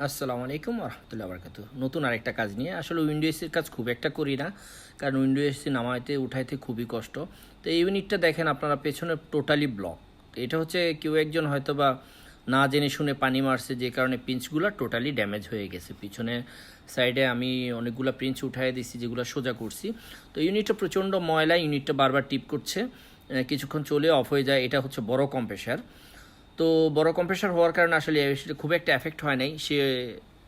আসসালামু আলাইকুম রহমতুল্লাহ বরকাতু। নতুন আরেকটা কাজ নিয়ে আসলে উইন্ডো এসির কাজ খুব একটা করি না, কারণ উইন্ডো এসি নামাইতে উঠাইতে খুবই কষ্ট। তো এই ইউনিটটা দেখেন আপনারা পেছনে টোটালি ব্লক। তো এটা হচ্ছে কেউ একজন হয়তো বা না জেনে শুনে পানি মারছে, যে কারণে পিঞ্চগুলো টোটালি ড্যামেজ হয়ে গেছে। পিছনে সাইডে আমি অনেকগুলো পিঞ্চ উঠাই দিছি, যেগুলো সোজা করছি। তো ইউনিটটা প্রচণ্ড ময়লা, ইউনিটটা বারবার টিপ করছে, কিছুক্ষণ চলে অফ হয়ে যায়। এটা হচ্ছে বড় কম্প্রেসার। তো বড় কম্প্রেসার হওয়ার কারণে আসলে সেটা খুব একটা এফেক্ট হয় নাই। সে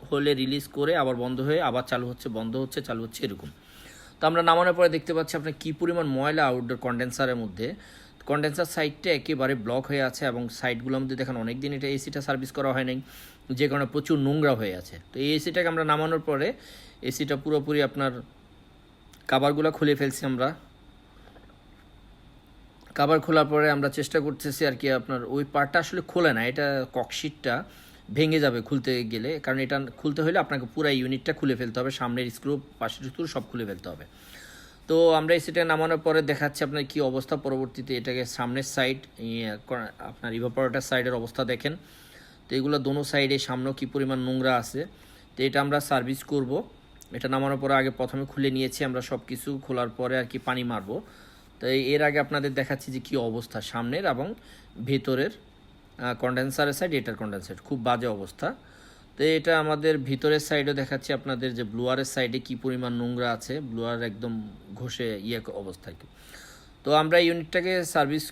হলে রিলিজ করে আবার বন্ধ হয়ে আবার চালু হচ্ছে, বন্ধ হচ্ছে, চালু হচ্ছে, এরকম। তো আমরা নামানোর পরে দেখতে পাচ্ছি আপনার কী পরিমাণ ময়লা আউটডোর কন্ডেন্সারের মধ্যে। কন্ডেন্সার সাইডটা একেবারে ব্লক হয়ে আছে, এবং সাইডগুলোর মধ্যে দেখেন অনেক দিন এটা এসিটা সার্ভিস করা হয় নাই, যে কারণে প্রচুর নোংরা হয়ে আছে। তো এই এসিটাকে আমরা নামানোর পরে এসিটা পুরোপুরি আপনার কাভারগুলো খুলে ফেলছি আমরা। কাভার খোলার পরে আমরা চেষ্টা করতেছি আর কি, আপনার ওই পার্টটা আসলে খোলে না, এটা ককশিটটা ভেঙে যাবে খুলতে গেলে, কারণ এটা খুলতে হলে আপনাকে পুরো ইউনিটটা খুলে ফেলতে হবে, সামনের স্ক্রু পাশের স্ক্রু সব খুলে ফেলতে হবে। তো আমরা সেটা নামানোর পরে দেখাচ্ছি আপনার কী অবস্থা। পরবর্তীতে এটাকে সামনের সাইড, আপনার ইভাপোরেটর সাইডের অবস্থা দেখেন। তো এগুলো দোনো সাইডে সামনেও কী পরিমাণ নোংরা আছে। তো এটা আমরা সার্ভিস করব। এটা নামানোর পরে আগে প্রথমে খুলে নিয়েছি আমরা সব কিছু, খোলার পরে আর কি পানি মারবো। তো এর আগে আপনাদের দেখাচ্ছি যে কী অবস্থা সামনের এবং ভেতরের কন্ডেন্সারের সাইড, এটার কন্ডেন্সার খুব বাজে অবস্থা। তো এটা আমাদের ভিতরের সাইডও দেখাচ্ছি আপনাদের, যে ব্লুয়ারের সাইডে কী পরিমাণ নোংরা আছে, ব্লুয়ার একদম ঘষে অবস্থায়। তো আমরা ইউনিটটাকে সার্ভিস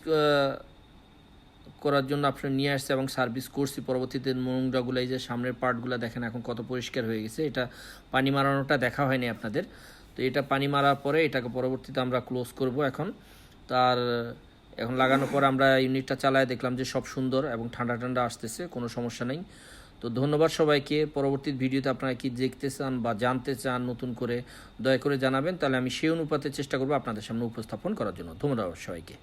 করার জন্য আপনার নিয়ে আসছে এবং সার্ভিস করছি। পরবর্তীতে নোংরাগুলো, এই যে সামনের পার্টগুলো দেখেন এখন কত পরিষ্কার হয়ে গেছে। এটা পানি মারানোটা দেখা হয়নি আপনাদের। তো এটা পানি মারার পরে এটাকে পরবর্তীতে আমরা ক্লোজ করব এখন। তার এখন লাগানোর পর আমরা ইউনিটটা চালায় দেখলাম যে সব সুন্দর এবং ঠান্ডা ঠান্ডা আসতেছে, কোনো সমস্যা নেই। তো ধন্যবাদ সবাইকে। পরবর্তী ভিডিওতে আপনারা কি দেখতে চান বা জানতে চান নতুন করে, দয়া করে জানাবেন, তাহলে আমি সেই অনুপাতে চেষ্টা করব আপনাদের সামনে উপস্থাপন করার জন্য। ধন্যবাদ সবাইকে।